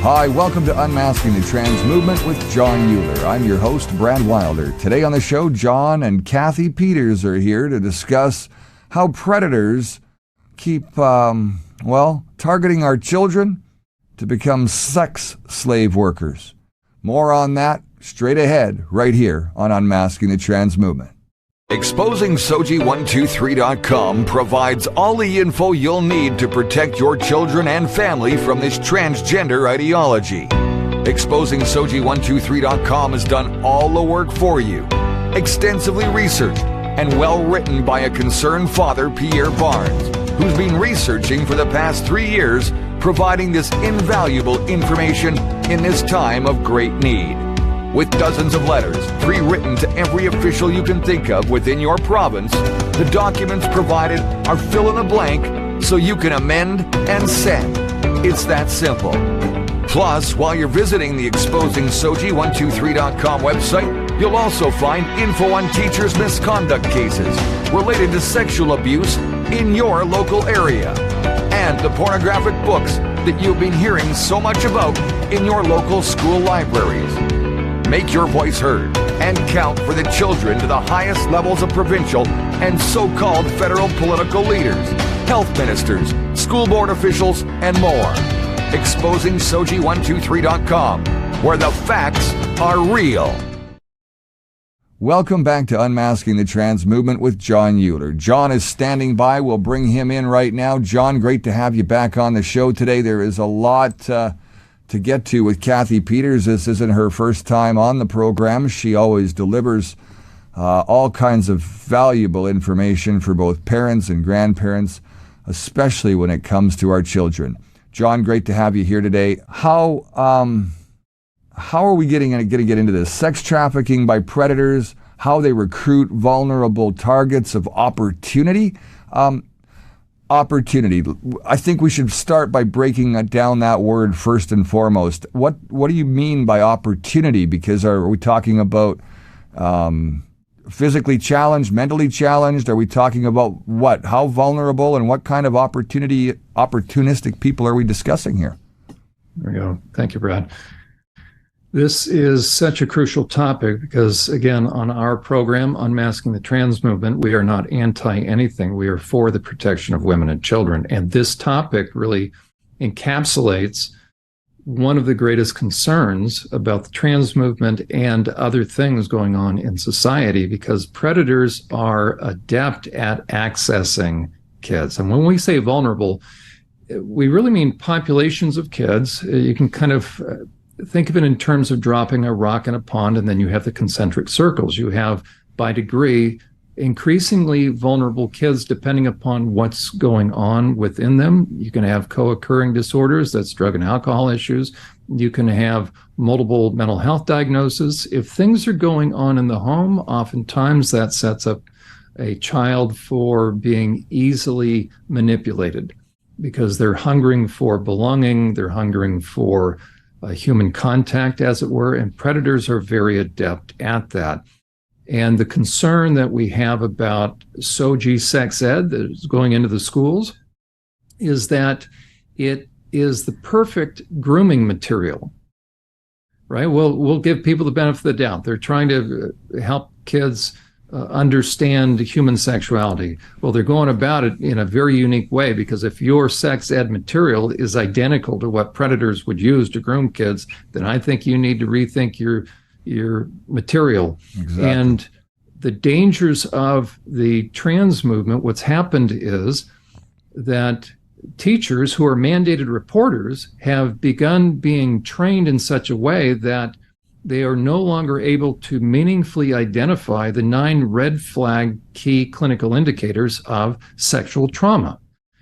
Hi, welcome to Unmasking the Trans Movement with John Euler. I'm your host, Brad Wilder. Today on the show, John and Cathy Peters are here to discuss how predators keep, targeting our children to become sex slave workers. More on that straight ahead, right here on Unmasking the Trans Movement. ExposingSoji123.com provides all the info you'll need to protect your children and family from this transgender ideology. ExposingSoji123.com has done all the work for you, extensively researched and well written by a concerned father, Pierre Barnes, who's been researching for the past 3 years, providing this invaluable information in this time of great need. With dozens of letters, pre-written to every official you can think of within your province, the documents provided are fill in the blank so you can amend and send. It's that simple. Plus, while you're visiting the ExposingSoji123.com website, you'll also find info on teachers' misconduct cases related to sexual abuse in your local area, and the pornographic books that you've been hearing so much about in your local school libraries. Make your voice heard and count for the children to the highest levels of provincial and so-called federal political leaders, health ministers, school board officials, and more. ExposingSoji123.com, where the facts are real. Welcome back to Unmasking the Trans Movement with John Euler. John is standing by. We'll bring him in right now. John, great to have you back on the show today. There is a lot to get to with Cathy Peters. This isn't her first time on the program. She always delivers all kinds of valuable information for both parents and grandparents, especially when it comes to our children. John, great to have you here today. How are we going to get into this? Sex trafficking by predators, how they recruit vulnerable targets of opportunity. Opportunity. I think we should start by breaking down that word first and foremost. What do you mean by opportunity? Because are we talking about physically challenged, mentally challenged? Are we talking about what? How vulnerable and what kind of opportunistic people are we discussing here? There we go. Thank you, Brad. This is such a crucial topic because, again, on our program, Unmasking the Trans Movement, we are not anti-anything. We are for the protection of women and children. And this topic really encapsulates one of the greatest concerns about the trans movement and other things going on in society, because predators are adept at accessing kids. And when we say vulnerable, we really mean populations of kids. You can kind of think of it in terms of dropping a rock in a pond, and then you have the concentric circles. You have, by degree, increasingly vulnerable kids depending upon what's going on within them. You can have co-occurring disorders, that's drug and alcohol issues. You can have multiple mental health diagnoses. If things are going on in the home, oftentimes that sets up a child for being easily manipulated because they're hungering for belonging, they're hungering for human contact, as it were, and predators are very adept at that. And the concern that we have about SOGI sex ed that is going into the schools is that it is the perfect grooming material, right? We'll give people the benefit of the doubt. They're trying to help kids understand human sexuality. Well, they're going about it in a very unique way, because if your sex ed material is identical to what predators would use to groom kids, then I think you need to rethink your material. Exactly. And the dangers of the trans movement, what's happened is that teachers who are mandated reporters have begun being trained in such a way that they are no longer able to meaningfully identify the 9 red flag key clinical indicators of sexual trauma.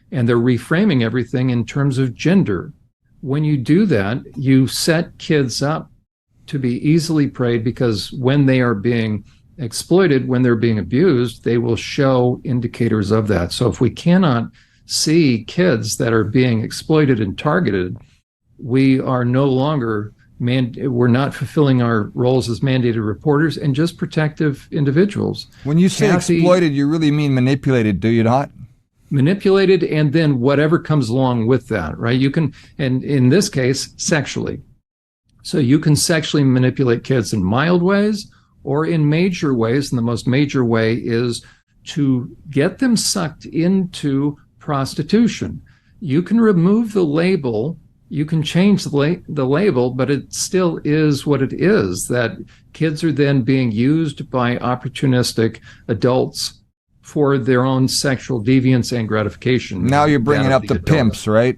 And they're reframing everything in terms of gender. When you do that, you set kids up to be easily preyed, because when they are being exploited, when they're being abused, they will show indicators of that. So if we cannot see kids that are being exploited and targeted, we are no longer we're not fulfilling our roles as mandated reporters and just protective individuals. When you say Cathy, exploited, you really mean manipulated, do you not? manipulated, and then whatever comes along with that, right? You can, and in this case, sexually. So you can sexually manipulate kids in mild ways or in major ways. And the most major way is to get them sucked into prostitution. You can remove the label, you can change the label, but it still is what it is, that kids are then being used by opportunistic adults for their own sexual deviance and gratification. Now you're bringing up the pimps, right?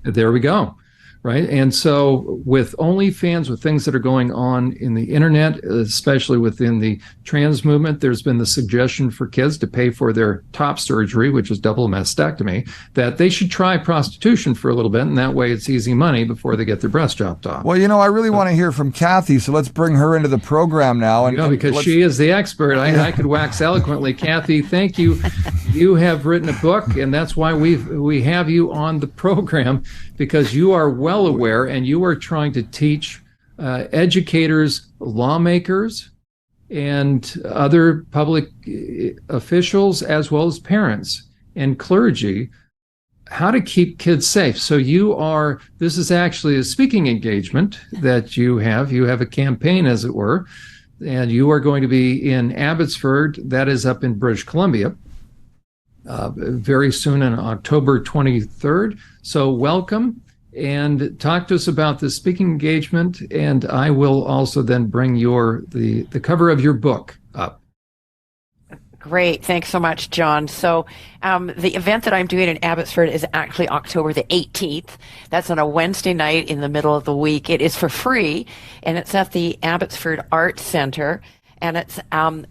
There we go. Right. And so with OnlyFans, with things that are going on in the internet, especially within the trans movement, there's been the suggestion for kids to pay for their top surgery, which is double mastectomy, that they should try prostitution for a little bit. And that way it's easy money before they get their breast chopped off. Well, I really want to hear from Cathy. So let's bring her into the program now. Because she is the expert. I could wax eloquently. Cathy, thank you. You have written a book, and that's why we have you on the program, because you are well aware and you are trying to teach educators, lawmakers, and other public officials, as well as parents and clergy, how to keep kids safe. So this is actually a speaking engagement that you have. You have a campaign, as it were, and you are going to be in Abbotsford, that is up in British Columbia, very soon on October 23rd. So welcome. And talk to us about the speaking engagement, and I will also then bring the cover of your book up. Great. Thanks so much, John. So the event that I'm doing in Abbotsford is actually October the 18th. That's on a Wednesday night in the middle of the week. It is for free, and it's at the Abbotsford Arts Centre. And it's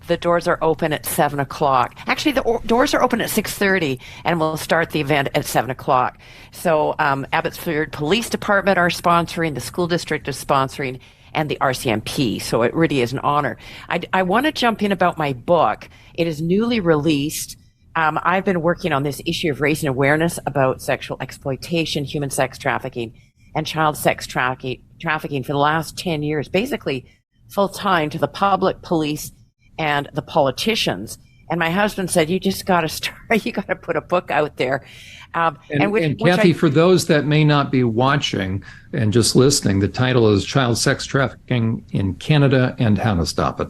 the doors are open at 7 o'clock. Actually, the doors are open at 6:30, and we'll start the event at 7 o'clock. So Abbotsford Police Department are sponsoring, the school district is sponsoring, and the RCMP. So it really is an honor. I want to jump in about my book. It is newly released. I've been working on this issue of raising awareness about sexual exploitation, human sex trafficking, and child sex trafficking for the last 10 years, basically full time, to the public, police, and the politicians. And my husband said, you just got to start, you got to put a book out there. And Cathy, for those that may not be watching and just listening, the title is Child Sex Trafficking in Canada and How to Stop It.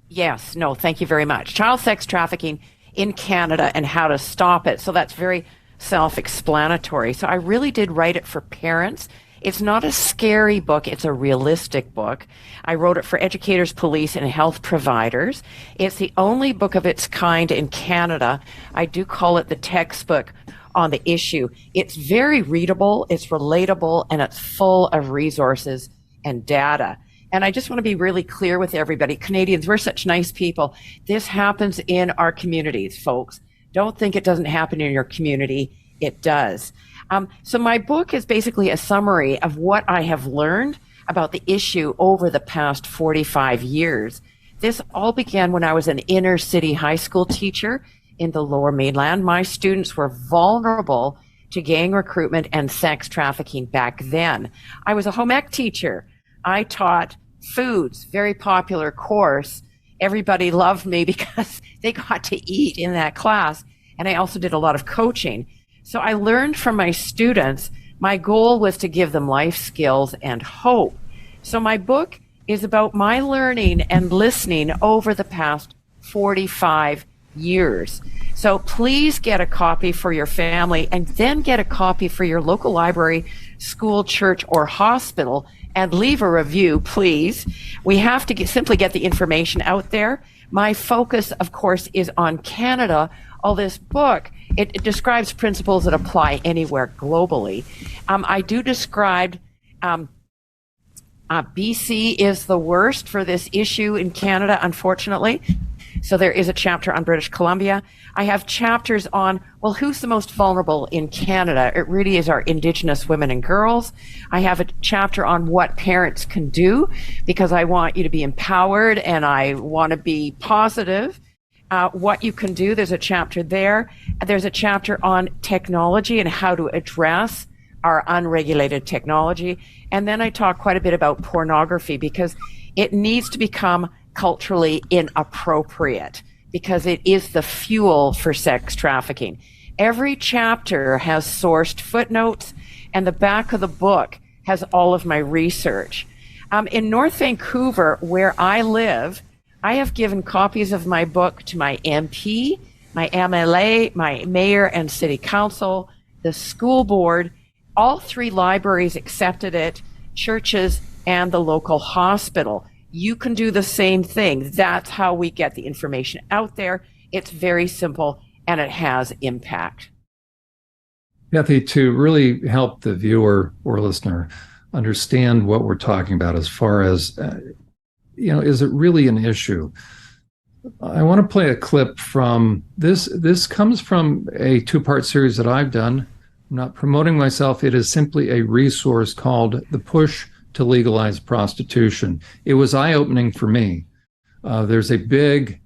Yes, no, thank you very much. Child sex trafficking in Canada and How to Stop It. So that's very self-explanatory. So I really did write it for parents. It's not a scary book. It's a realistic book. I wrote it for educators, police, and health providers. It's the only book of its kind in Canada. I do call it the textbook on the issue. It's very readable, it's relatable, and it's full of resources and data. And I just want to be really clear with everybody. Canadians, we're such nice people. This happens in our communities, folks. Don't think it doesn't happen in your community. It does. So my book is basically a summary of what I have learned about the issue over the past 45 years. This all began when I was an inner city high school teacher in the Lower Mainland. My students were vulnerable to gang recruitment and sex trafficking back then. I was a home ec teacher. I taught foods, very popular course. Everybody loved me because they got to eat in that class. And I also did a lot of coaching. So I learned from my students. My goal was to give them life skills and hope. So my book is about my learning and listening over the past 45 years. So please get a copy for your family, and then get a copy for your local library, school, church, or hospital, and leave a review, please. We have to simply get the information out there. My focus, of course, is on Canada. All this book, it describes principles that apply anywhere globally. I do describe BC is the worst for this issue in Canada, unfortunately. So there is a chapter on British Columbia. I have chapters on, well, who's the most vulnerable in Canada? It really is our Indigenous women and girls. I have a chapter on what parents can do, because I want you to be empowered and I want to be positive. What you can do, there's a chapter there. There's a chapter on technology and how to address our unregulated technology. And then I talk quite a bit about pornography, because it needs to become culturally inappropriate, because it is the fuel for sex trafficking. Every chapter has sourced footnotes, and the back of the book has all of my research. In North Vancouver, where I live, I have given copies of my book to my MP, my MLA, my mayor and city council, the school board. All 3 libraries accepted it, churches, and the local hospital. You can do the same thing. That's how we get the information out there. It's very simple, and it has impact. Cathy, to really help the viewer or listener understand what we're talking about as far as, is it really an issue? I want to play a clip from this. This comes from a 2-part series that I've done. I'm not promoting myself. It is simply a resource called The Push to Legalize Prostitution. It was eye-opening for me. There's a big,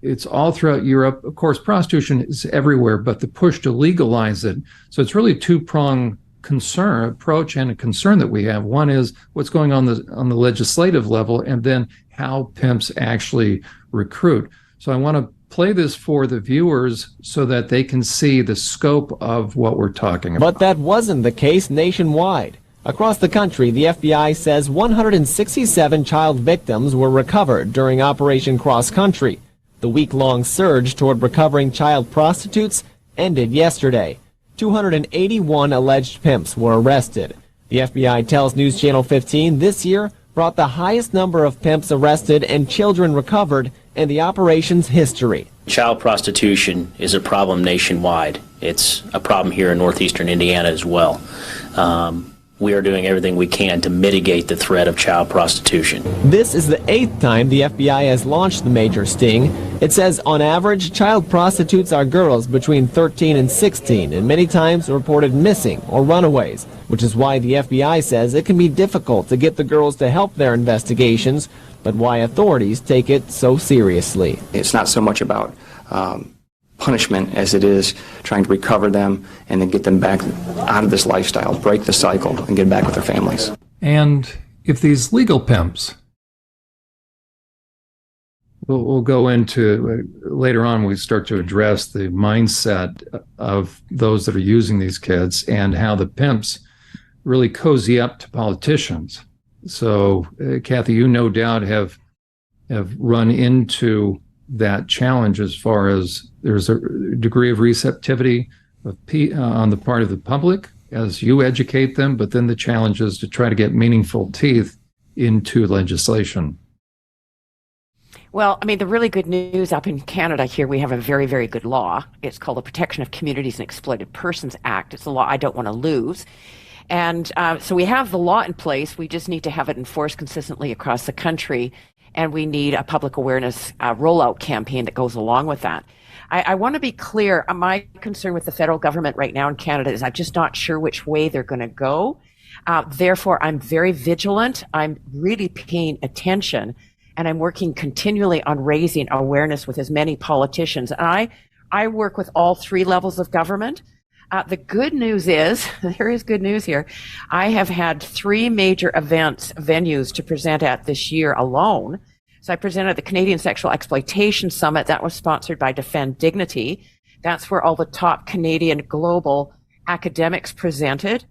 it's all throughout Europe. Of course, prostitution is everywhere, but the push to legalize it. So it's really a 2-pronged approach and a concern that we have. One is what's going on the legislative level, and then how pimps actually recruit. So I want to play this for the viewers so that they can see the scope of what we're talking about. But that wasn't the case nationwide. Across the country, the FBI says 167 child victims were recovered during Operation Cross Country. The week-long surge toward recovering child prostitutes ended yesterday. 281 alleged pimps were arrested. The FBI tells News Channel 15 this year brought the highest number of pimps arrested and children recovered in the operation's history. Child prostitution is a problem nationwide. It's a problem here in northeastern Indiana as well. We are doing everything we can to mitigate the threat of child prostitution. This is the 8th time the FBI has launched the major sting. It says on average, child prostitutes are girls between 13 and 16 and many times reported missing or runaways, which is why the FBI says it can be difficult to get the girls to help their investigations, but why authorities take it so seriously. It's not so much about punishment as it is trying to recover them and then get them back out of this lifestyle, break the cycle, and get back with their families. And if these legal pimps, we'll go into later on, we start to address the mindset of those that are using these kids and how the pimps really cozy up to politicians. So, Cathy, you no doubt have run into that challenge as far as there's a degree of receptivity on the part of the public as you educate them, but then the challenge is to try to get meaningful teeth into legislation. Well, I mean, the really good news up in Canada here, we have a very, very good law. It's called the Protection of Communities and Exploited Persons Act. It's a law I don't want to lose. And so we have the law in place. We just need to have it enforced consistently across the country. And we need a public awareness rollout campaign that goes along with that. I want to be clear. My concern with the federal government right now in Canada is I'm just not sure which way they're going to go. Therefore, I'm very vigilant. I'm really paying attention, and I'm working continually on raising awareness with as many politicians. And I work with all 3 levels of government. The good news is, there is good news here. I have had 3 major venues to present at this year alone. So I presented at the Canadian Sexual Exploitation Summit. That was sponsored by Defend Dignity. That's where all the top Canadian global academics presented.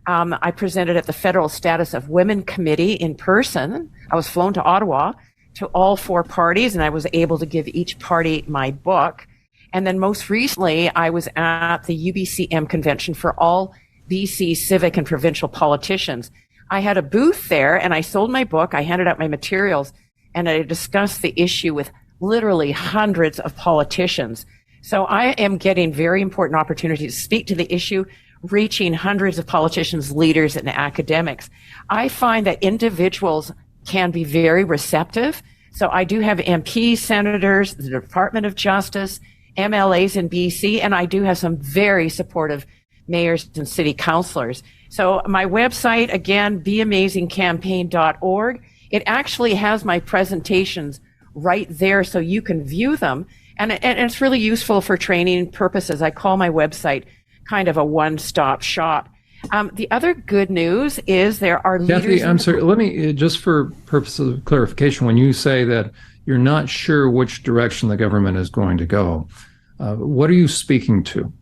I presented at the Federal Status of Women Committee in person. I was flown to Ottawa to all 4 parties, and I was able to give each party my book. And then most recently, I was at the UBCM convention for all BC civic and provincial politicians. I had a booth there, and I sold my book. I handed out my materials, and I discussed the issue with literally hundreds of politicians. So I am getting very important opportunities to speak to the issue, reaching hundreds of politicians, leaders, and academics. I find that individuals can be very receptive. So I do have MPs, senators, the Department of Justice, MLAs in BC, and I do have some very supportive mayors and city councilors. So my website, again, beamazingcampaign.org. It actually has my presentations right there so you can view them. And it's really useful for training purposes. I call my website kind of a one-stop shop. The other good news is there are leaders... Cathy, I'm sorry, let me, just for purposes of clarification, when you say that you're not sure which direction the government is going to go, what are you speaking to?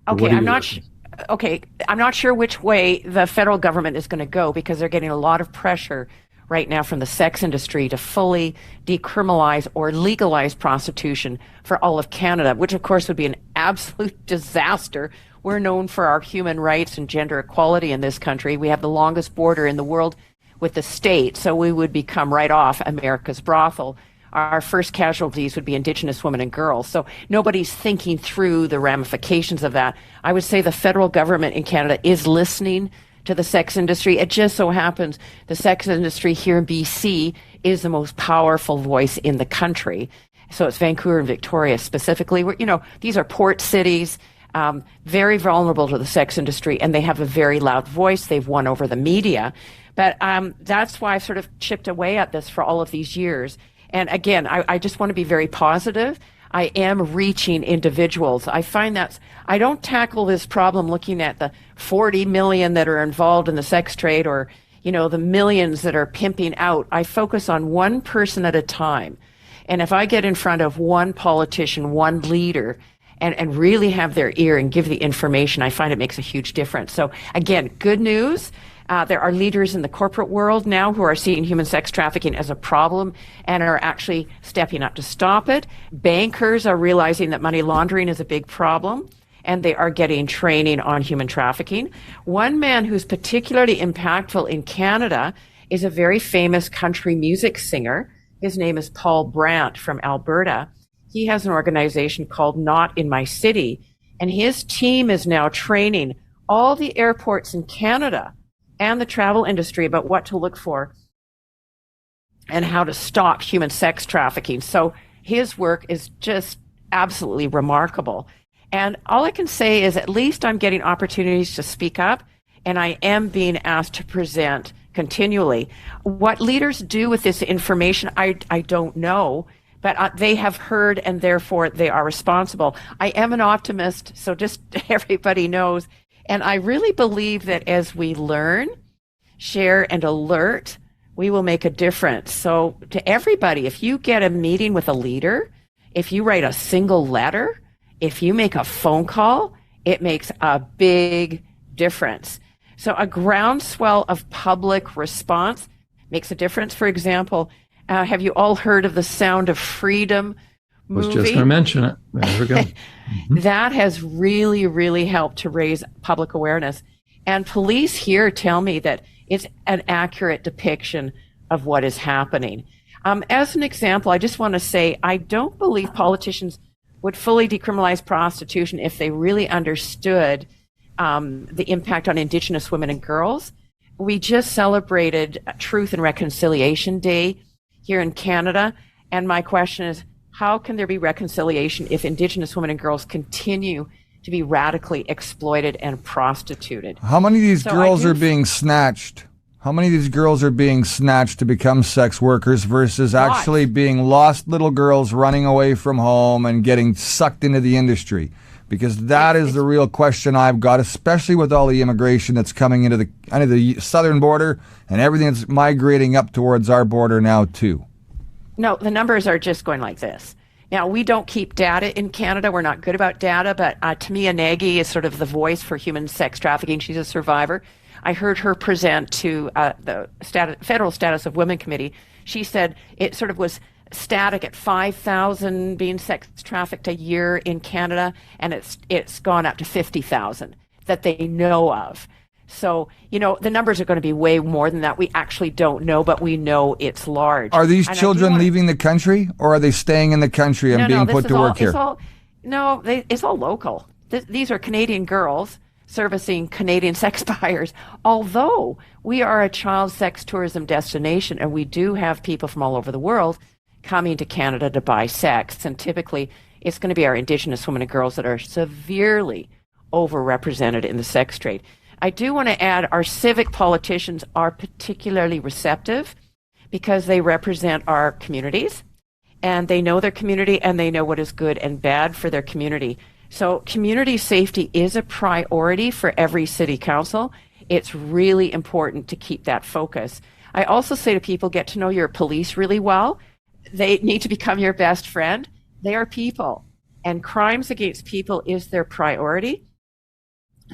Okay, What are I'm you not. looking- Okay, I'm not sure which way the federal government is going to go because they're getting a lot of pressure right now from the sex industry to fully decriminalize or legalize prostitution for all of Canada, which of course would be an absolute disaster. We're known for our human rights and gender equality in this country. We have the longest border in the world with the state, so we would become right off America's brothel. Our first casualties would be Indigenous women and girls. So nobody's thinking through the ramifications of that. I would say the federal government in Canada is listening to the sex industry. It just so happens the sex industry here in BC is the most powerful voice in the country. So it's Vancouver and Victoria specifically. These are port cities, very vulnerable to the sex industry, and they have a very loud voice. They've won over the media. But that's why I've sort of chipped away at this for all of these years. And again, I just want to be very positive. I am reaching individuals. I find that I don't tackle this problem looking at the 40 million that are involved in the sex trade or, the millions that are pimping out. I focus on one person at a time. And if I get in front of one politician, one leader, and really have their ear and give the information, I find it makes a huge difference. So again, good news. There are leaders in the corporate world now who are seeing human sex trafficking as a problem and are actually stepping up to stop it. Bankers are realizing that money laundering is a big problem, and they are getting training on human trafficking. One man who's particularly impactful in Canada is a very famous country music singer. His name is Paul Brandt from Alberta. He has an organization called Not in My City, and his team is now training all the airports in Canada and the travel industry about what to look for and how to stop human sex trafficking. So his work is just absolutely remarkable. And all I can say is at least I'm getting opportunities to speak up, and I am being asked to present continually. What leaders do with this information, I don't know, but they have heard and therefore they are responsible. I am an optimist, so just everybody knows. And I really believe that as we learn, share, and alert, we will make a difference. So to everybody, if you get a meeting with a leader, if you write a single letter, if you make a phone call, it makes a big difference. So a groundswell of public response makes a difference. For example, have you all heard of the Sound of Freedom movie? I was just going to mention it. There we go. That has really, really helped to raise public awareness. And police here tell me that it's an accurate depiction of what is happening. As an example, I just want to say, I don't believe politicians would fully decriminalize prostitution if they really understood the impact on Indigenous women and girls. We just celebrated Truth and Reconciliation Day here in Canada. And my question is, how can there be reconciliation if Indigenous women and girls continue to be radically exploited and prostituted? How many of these girls are being snatched? How many of these girls are being snatched to become sex workers versus actually being lost little girls running away from home and getting sucked into the industry? Because that is the real question I've got, especially with all the immigration that's coming into the southern border and everything that's migrating up towards our border now too. No, the numbers are just going like this. Now, we don't keep data in Canada. We're not good about data, but Tamia Nagy is sort of the voice for human sex trafficking. She's a survivor. I heard her present to the Federal Status of Women Committee. She said it sort of was static at 5,000 being sex trafficked a year in Canada, and it's gone up to 50,000 that they know of. So, the numbers are going to be way more than that. We actually don't know, but we know it's large. Are these children leaving the country, or are they staying in the country and being put to work here? It's all local. These are Canadian girls servicing Canadian sex buyers, although we are a child sex tourism destination, and we do have people from all over the world coming to Canada to buy sex, and typically it's going to be our Indigenous women and girls that are severely overrepresented in the sex trade. I do want to add our civic politicians are particularly receptive because they represent our communities and they know their community and they know what is good and bad for their community. So community safety is a priority for every city council. It's really important to keep that focus. I also say to people, get to know your police really well. They need to become your best friend. They are people, and crimes against people is their priority.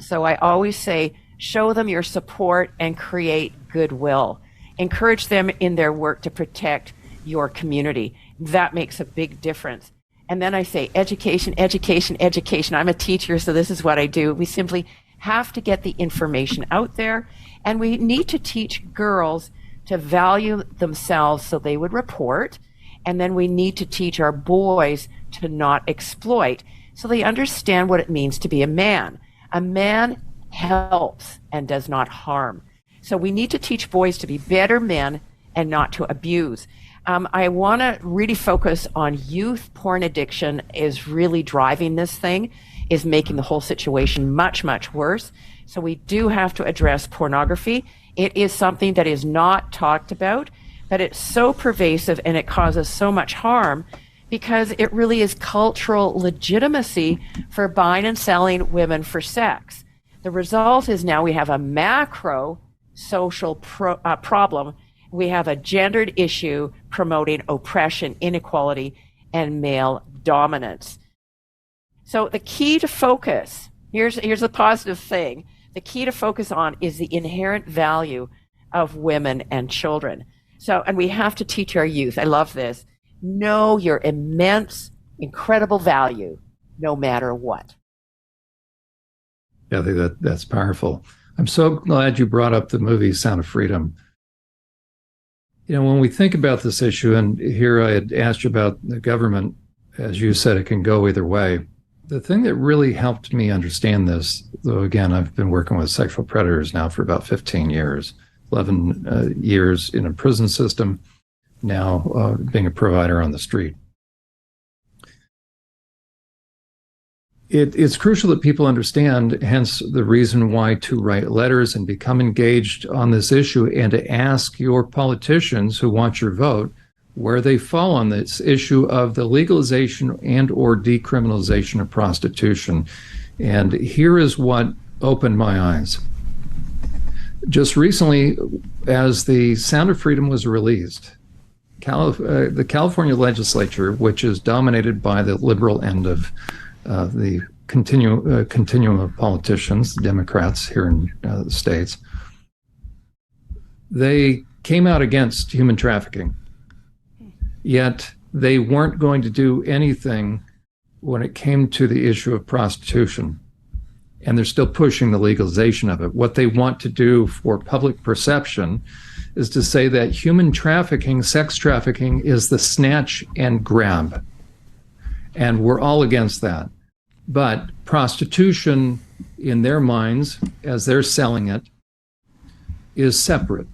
So I always say, show them your support and create goodwill. Encourage them in their work to protect your community. That makes a big difference. And then I say, education, education, education. I'm a teacher, so this is what I do. We simply have to get the information out there, and we need to teach girls to value themselves so they would report. And then we need to teach our boys to not exploit so they understand what it means to be a man. A man helps and does not harm. So we need to teach boys to be better men and not to abuse. I want to really focus on youth. Porn addiction is really driving this thing, is making the whole situation much, much worse. So we do have to address pornography. It is something that is not talked about, but it's so pervasive and it causes so much harm because it really is cultural legitimacy for buying and selling women for sex. The result is now we have a macro social problem. We have a gendered issue promoting oppression, inequality, and male dominance. So the key to focus, here's the positive thing. The key to focus on is the inherent value of women and children. So, and we have to teach our youth, I love this, know your immense, incredible value, no matter what. Yeah, I think that's powerful. I'm so glad you brought up the movie Sound of Freedom. You know, when we think about this issue, and here I had asked you about the government, as you said, it can go either way. The thing that really helped me understand this, though, again, I've been working with sexual predators now for about 15 years, 11 years in a prison system, now being a provider on the street. It's crucial that people understand, hence the reason why to write letters and become engaged on this issue and to ask your politicians who want your vote where they fall on this issue of the legalization and or decriminalization of prostitution. And here is what opened my eyes. Just recently, as the Sound of Freedom was released, the California legislature, which is dominated by the liberal end of the continuum of politicians, Democrats here in the States, they came out against human trafficking. Yet they weren't going to do anything when it came to the issue of prostitution. And they're still pushing the legalization of it. What they want to do for public perception is to say that human trafficking, sex trafficking, is the snatch and grab. And we're all against that. But prostitution, in their minds, as they're selling it, is separate.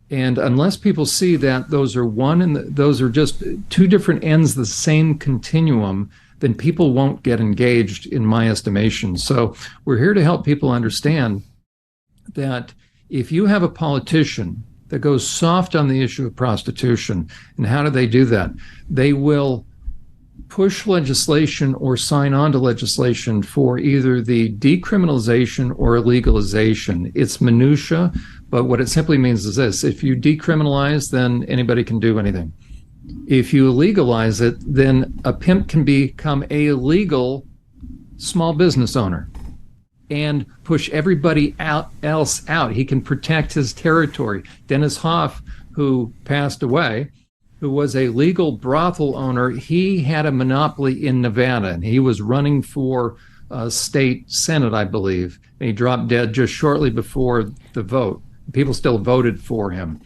And unless people see that those are one and those are just two different ends of the same continuum, then people won't get engaged, in my estimation. So we're here to help people understand that if you have a politician that goes soft on the issue of prostitution, and how do they do that? They will push legislation or sign on to legislation for either the decriminalization or legalization. It's minutia, but what it simply means is this: if you decriminalize, then anybody can do anything. If you legalize it, then a pimp can become a legal small business owner and push everybody else out. He can protect his territory. Dennis Hoff, who passed away, who was a legal brothel owner, he had a monopoly in Nevada, and he was running for state senate, I believe. And he dropped dead just shortly before the vote. People still voted for him.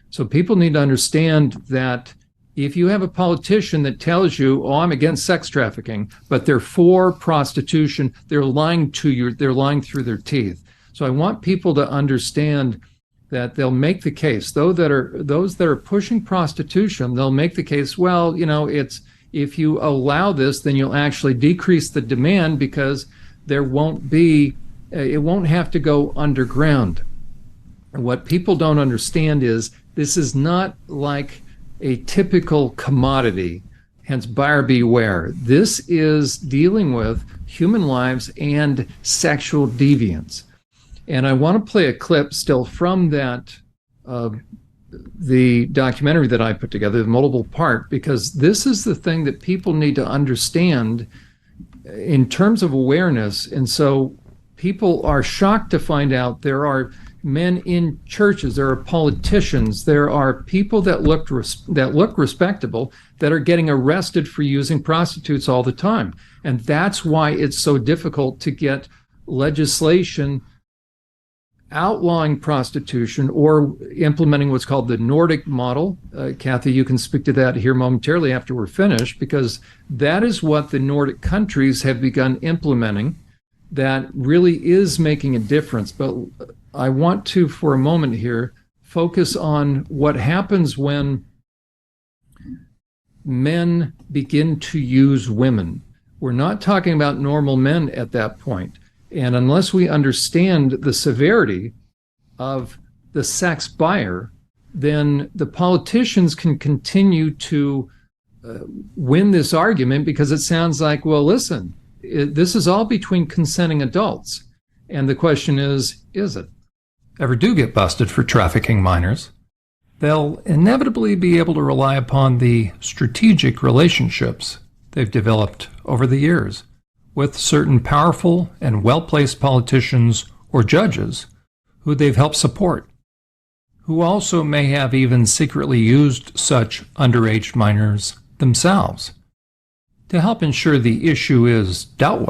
So people need to understand that if you have a politician that tells you, oh, I'm against sex trafficking, but they're for prostitution, they're lying to you, they're lying through their teeth. So I want people to understand that they'll make the case. Those that are pushing prostitution, they'll make the case, well, you know, it's if you allow this, then you'll actually decrease the demand because there won't be, it won't have to go underground. And what people don't understand is this is not like a typical commodity, hence buyer beware. This is dealing with human lives and sexual deviance. And I want to play a clip still from that, the documentary that I put together, the multiple part, because this is the thing that people need to understand in terms of awareness. And so people are shocked to find out there are men in churches, there are politicians, there are people that look respectable that are getting arrested for using prostitutes all the time. And that's why it's so difficult to get legislation outlawing prostitution or implementing what's called the Nordic model. Cathy, you can speak to that here momentarily after we're finished, because that is what the Nordic countries have begun implementing that really is making a difference. But I want to, for a moment here, focus on what happens when men begin to use women. We're not talking about normal men at that point. And unless we understand the severity of the sex buyer, then the politicians can continue to win this argument, because it sounds like, well, listen, this is all between consenting adults. And the question is it? Ever do get busted for trafficking minors, they'll inevitably be able to rely upon the strategic relationships they've developed over the years with certain powerful and well-placed politicians or judges who they've helped support, who also may have even secretly used such underage minors themselves to help ensure the issue is dealt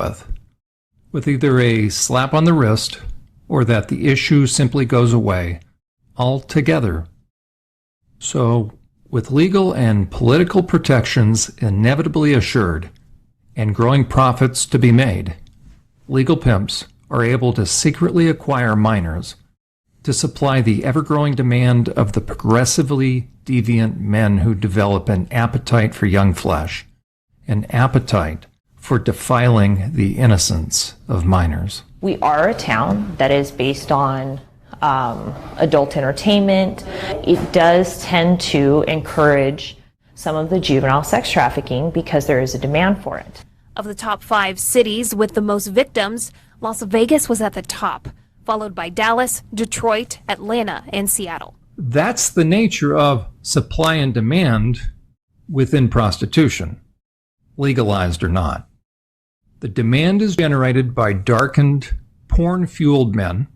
with either a slap on the wrist or that the issue simply goes away altogether. So, with legal and political protections inevitably assured and growing profits to be made, legal pimps are able to secretly acquire minors to supply the ever-growing demand of the progressively deviant men who develop an appetite for young flesh, an appetite for defiling the innocence of minors. We are a town that is based on adult entertainment. It does tend to encourage some of the juvenile sex trafficking because there is a demand for it. Of the top 5 cities with the most victims, Las Vegas was at the top, followed by Dallas, Detroit, Atlanta, and Seattle. That's the nature of supply and demand within prostitution, legalized or not. The demand is generated by darkened, porn-fueled men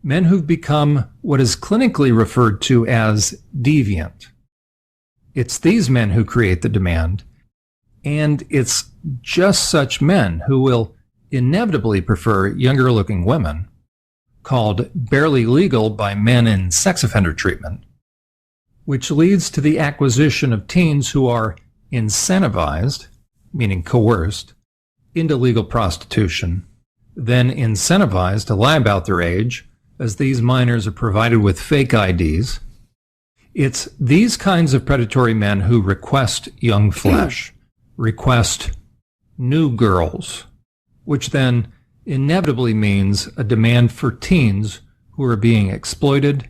who've become what is clinically referred to as deviant. It's these men who create the demand, and it's just such men who will inevitably prefer younger-looking women, called barely legal by men in sex offender treatment, which leads to the acquisition of teens who are incentivized, meaning coerced, into legal prostitution, then incentivized to lie about their age, as these minors are provided with fake IDs. It's these kinds of predatory men who request young flesh, request new girls, which then inevitably means a demand for teens who are being exploited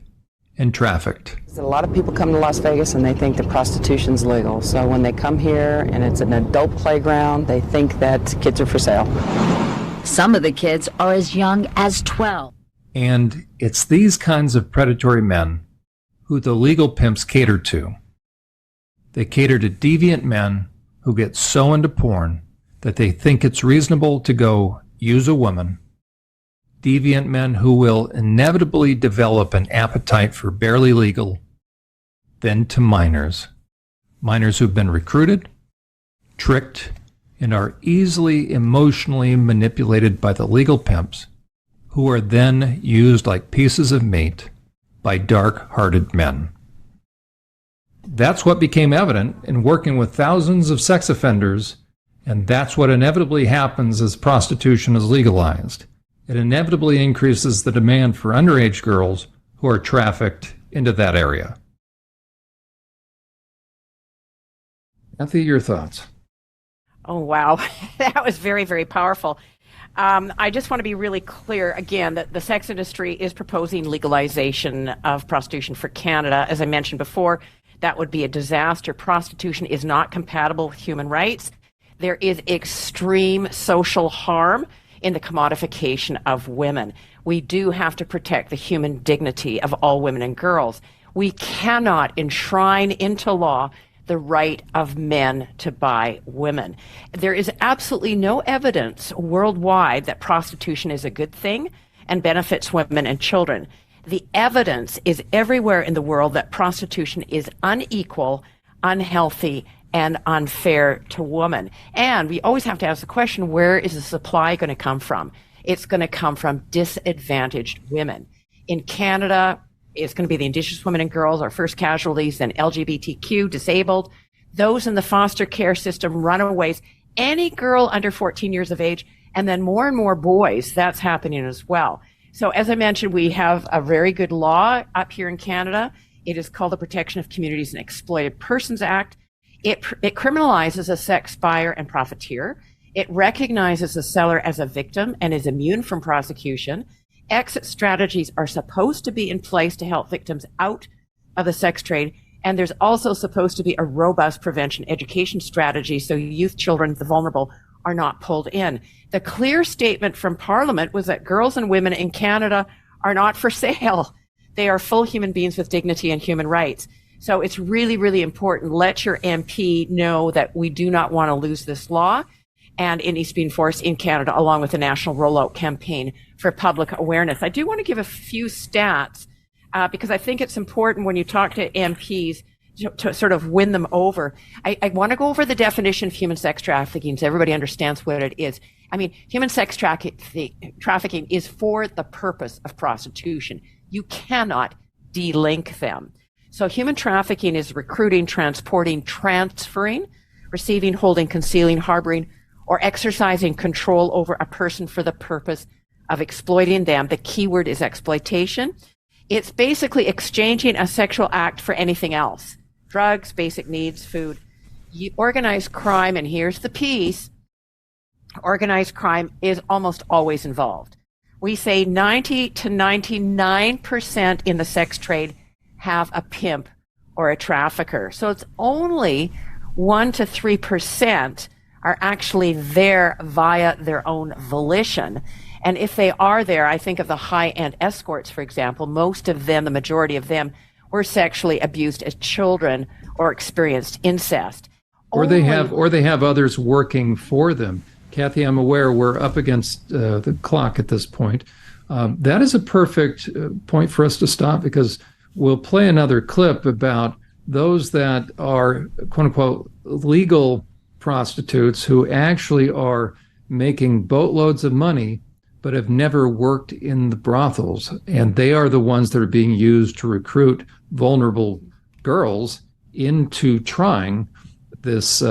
and trafficked. A lot of people come to Las Vegas and they think that prostitution's legal. So when they come here and it's an adult playground, they think that kids are for sale. Some of the kids are as young as 12. And it's these kinds of predatory men who the legal pimps cater to. They cater to deviant men who get so into porn that they think it's reasonable to go use a woman. Deviant men who will inevitably develop an appetite for barely legal, then to minors. Minors who've been recruited, tricked, and are easily emotionally manipulated by the legal pimps, who are then used like pieces of meat by dark-hearted men. That's what became evident in working with thousands of sex offenders, and that's what inevitably happens as prostitution is legalized. It inevitably increases the demand for underage girls who are trafficked into that area. Cathy, your thoughts? Oh, wow. That was very, very powerful. I just want to be really clear, again, that the sex industry is proposing legalization of prostitution for Canada. As I mentioned before, that would be a disaster. Prostitution is not compatible with human rights. There is extreme social harm in the commodification of women. We do have to protect the human dignity of all women and girls. We cannot enshrine into law the right of men to buy women. There is absolutely no evidence worldwide that prostitution is a good thing and benefits women and children. The evidence is everywhere in the world that prostitution is unequal, unhealthy, and unfair to women. And we always have to ask the question, where is the supply going to come from? It's going to come from disadvantaged women. In Canada, it's going to be the Indigenous women and girls, our first casualties, then LGBTQ, disabled, those in the foster care system, runaways, any girl under 14 years of age, and then more and more boys. That's happening as well. So as I mentioned, we have a very good law up here in Canada. It is called the Protection of Communities and Exploited Persons Act. It criminalizes a sex buyer and profiteer. It recognizes the seller as a victim and is immune from prosecution. Exit strategies are supposed to be in place to help victims out of the sex trade. And there's also supposed to be a robust prevention education strategy so youth, children, the vulnerable, are not pulled in. The clear statement from Parliament was that girls and women in Canada are not for sale. They are full human beings with dignity and human rights. So it's really, really important. Let your MP know that we do not want to lose this law, and it needs to be enforced in Canada along with the national rollout campaign for public awareness. I do want to give a few stats because I think it's important when you talk to MPs to sort of win them over. I want to go over the definition of human sex trafficking so everybody understands what it is. I mean, human sex trafficking is for the purpose of prostitution. You cannot de-link them. So human trafficking is recruiting, transporting, transferring, receiving, holding, concealing, harboring, or exercising control over a person for the purpose of exploiting them. The key word is exploitation. It's basically exchanging a sexual act for anything else. Drugs, basic needs, food. Organized crime, and here's the piece, organized crime is almost always involved. We say 90 to 99% in the sex trade have a pimp or a trafficker. So it's only 1 to 3% are actually there via their own volition. And if they are there, I think of the high-end escorts, for example, most of them, the majority of them, were sexually abused as children or experienced incest. Or they have others working for them. Cathy, I'm aware we're up against the clock at this point. That is a perfect point for us to stop because we'll play another clip about those that are, quote unquote, legal prostitutes who actually are making boatloads of money but have never worked in the brothels. And they are the ones that are being used to recruit vulnerable girls into trying this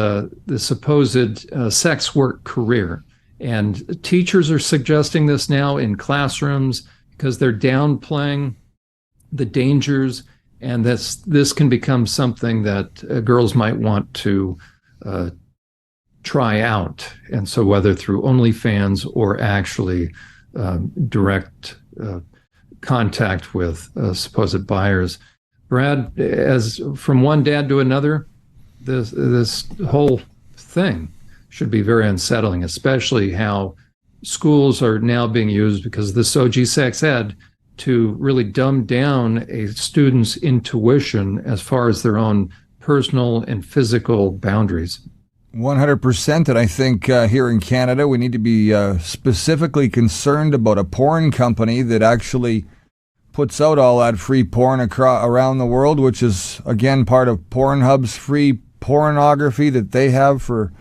supposed sex work career. And teachers are suggesting this now in classrooms because they're downplaying the dangers, and this can become something that girls might want to try out. And so whether through OnlyFans or actually direct contact with supposed buyers. Brad, as from one dad to another, this whole thing should be very unsettling, especially how schools are now being used because of this OG sex ed to really dumb down a student's intuition as far as their own personal and physical boundaries. 100%. And I think here in Canada, we need to be specifically concerned about a porn company that actually puts out all that free porn around the world, which is, again, part of Pornhub's free pornography that they have for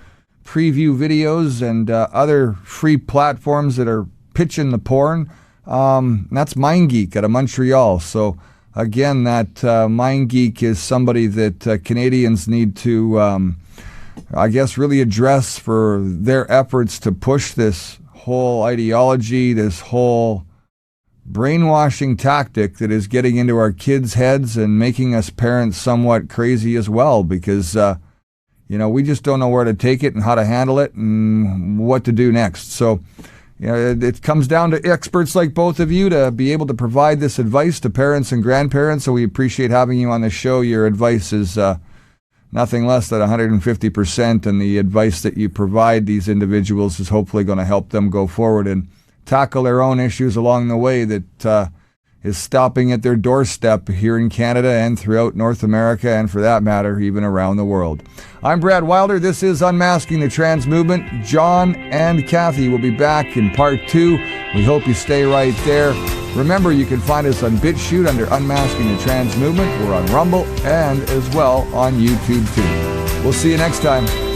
preview videos and other free platforms that are pitching the porn. That's MindGeek out of Montreal. So, again, that MindGeek is somebody that Canadians need to I guess, really address for their efforts to push this whole ideology, this whole brainwashing tactic that is getting into our kids' heads and making us parents somewhat crazy as well because, we just don't know where to take it and how to handle it and what to do next. So, it comes down to experts like both of you to be able to provide this advice to parents and grandparents. So we appreciate having you on the show. Your advice is nothing less than 150%, and the advice that you provide these individuals is hopefully going to help them go forward and tackle their own issues along the way that, is stopping at their doorstep here in Canada and throughout North America, and for that matter, even around the world. I'm Brad Wilder. This is Unmasking the Trans Movement. John and Cathy will be back in part 2. We hope you stay right there. Remember, you can find us on BitChute under Unmasking the Trans Movement. We're on Rumble and as well on YouTube too. We'll see you next time.